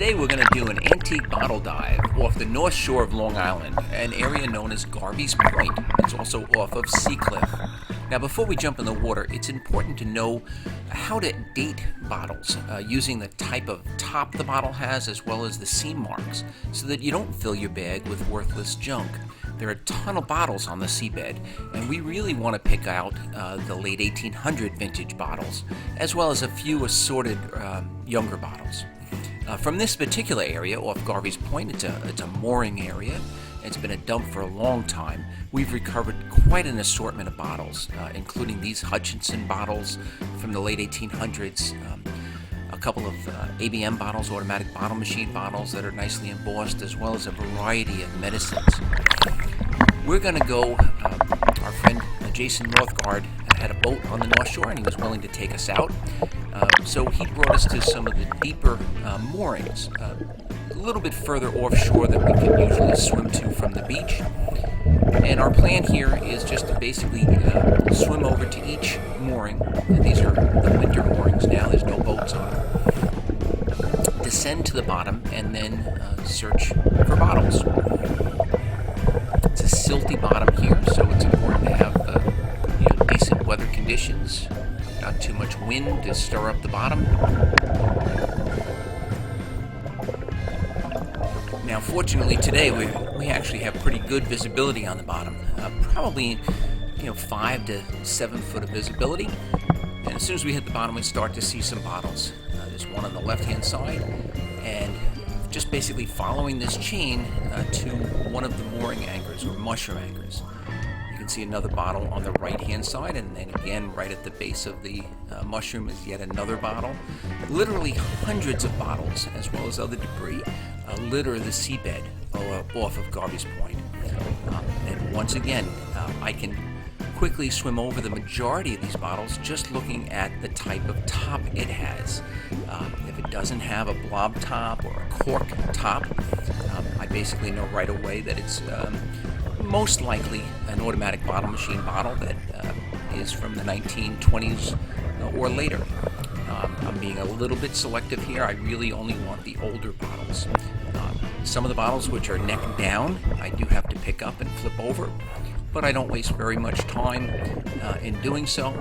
Today we're going to do an antique bottle dive off the north shore of Long Island, an area known as Garives Point. It's also off of Sea Cliff. Now before we jump in the water, it's important to know how to date bottles using the type of top the bottle has as well as the seam marks so that you don't fill your bag with worthless junk. There are a ton of bottles on the seabed, and we really want to pick out the late 1800 vintage bottles, as well as a few assorted younger bottles. From this particular area off Garives Point, it's a mooring area. It's been a dump for a long time. We've recovered quite an assortment of bottles, including these Hutchinson bottles from the late 1800s, a couple of ABM bottles, automatic bottle machine bottles that are nicely embossed, as well as a variety of medicines. We're going to go, our friend Jason Northgard had a boat on the North Shore and he was willing to take us out. So he brought us to some of the deeper moorings, a little bit further offshore than we can usually swim to from the beach. And our plan here is just to basically swim over to each mooring. And these are the winter moorings now, there's no boats on them. Descend to the bottom and then search for bottles. It's a silty bottom here, so it's important to have decent weather conditions, not too much wind to stir up the bottom. Now fortunately today we actually have pretty good visibility on the bottom, probably 5 to 7 foot of visibility, and as soon as we hit the bottom we start to see some bottles. There's one on the left hand side, and just basically following this chain to one of the mooring anchors or mushroom anchors. You can see another bottle on the right hand side, and then again right at the base of the mushroom is yet another bottle. Literally hundreds of bottles as well as other debris litter the seabed off of Garives Point. And once again, I can quickly swim over the majority of these bottles just looking at the type of top it has. If it doesn't have a blob top or a cork top, I basically know right away that it's most likely an automatic bottle machine bottle that is from the 1920s or later. I'm being a little bit selective here. I really only want the older bottles. Some of the bottles which are neck down, I do have to pick up and flip over, but I don't waste very much time in doing so.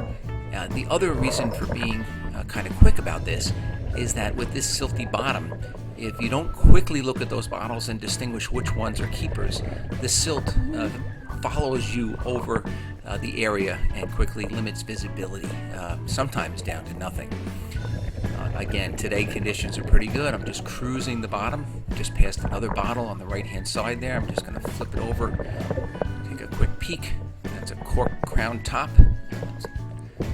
The other reason for being kind of quick about this is that with this silty bottom, if you don't quickly look at those bottles and distinguish which ones are keepers, the silt follows you over the area and quickly limits visibility, sometimes down to nothing. Again, today conditions are pretty good. I'm just cruising the bottom, just past another bottle on the right hand side there. I'm just going to flip it over, take a quick peek. That's a cork crown top. It's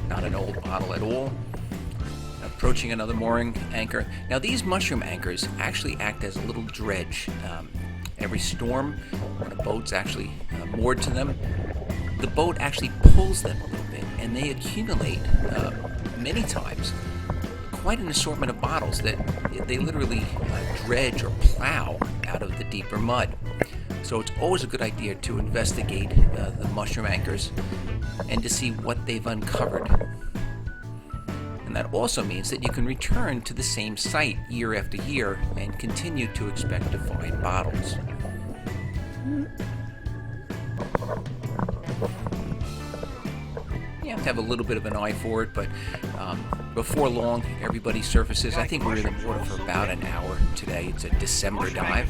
not an old bottle at all. Approaching another mooring anchor. Now these mushroom anchors actually act as a little dredge. Every storm, when a boat's actually moored to them, the boat actually pulls them a little bit, and they accumulate many times quite an assortment of bottles that they literally dredge or plow out of the deeper mud. So it's always a good idea to investigate the mushroom anchors and to see what they've uncovered. And that also means that you can return to the same site year after year and continue to expect to find bottles. You have to have a little bit of an eye for it, but before long, everybody surfaces. I think we were in the water for about an hour today. It's a December dive.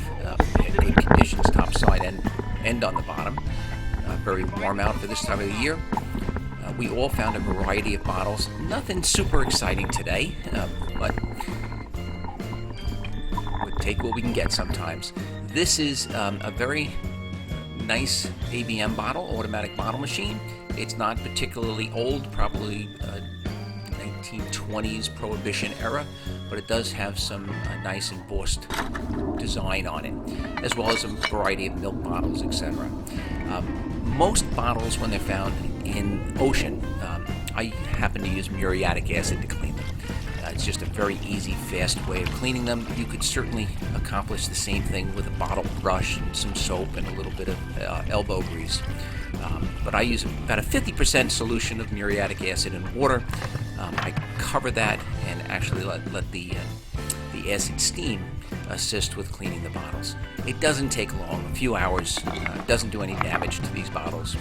We had good conditions topside and on the bottom. Very warm out for this time of the year. We all found a variety of bottles. Nothing super exciting today, but we'll take what we can get sometimes. This is a very nice ABM bottle, automatic bottle machine. It's not particularly old, probably 1920s Prohibition era, but it does have some nice embossed design on it, as well as a variety of milk bottles, etc. Most bottles, when they're found in ocean, I happen to use muriatic acid to clean them. It's just a very easy, fast way of cleaning them. You could certainly accomplish the same thing with a bottle brush and some soap and a little bit of elbow grease. But I use about a 50% solution of muriatic acid in water. I cover that and actually let the acid steam assist with cleaning the bottles. It doesn't take long, a few hours, doesn't do any damage to these bottles.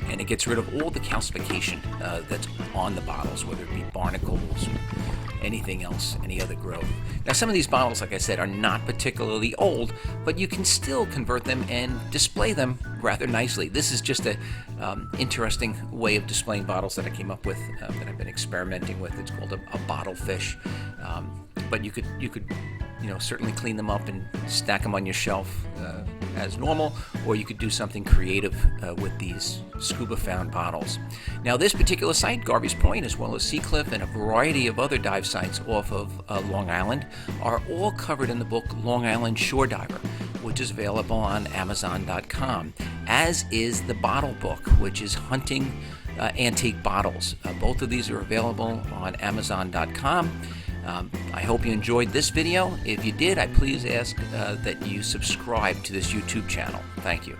And it gets rid of all the calcification that's on the bottles, whether it be barnacles or anything else, any other growth. Now, some of these bottles, like I said, are not particularly old, but you can still convert them and display them rather nicely. This is just a interesting way of displaying bottles that I came up with, that I've been experimenting with. It's called a bottle fish. But you could certainly clean them up and stack them on your shelf as normal, or you could do something creative with these scuba found bottles. Now, this particular site, Garives Point, as well as Seacliff and a variety of other dive sites off of Long Island, are all covered in the book Long Island Shore Diver, which is available on Amazon.com, as is the bottle book, which is hunting antique bottles. Both of these are available on Amazon.com. I hope you enjoyed this video. If you did, I please ask that you subscribe to this YouTube channel. Thank you.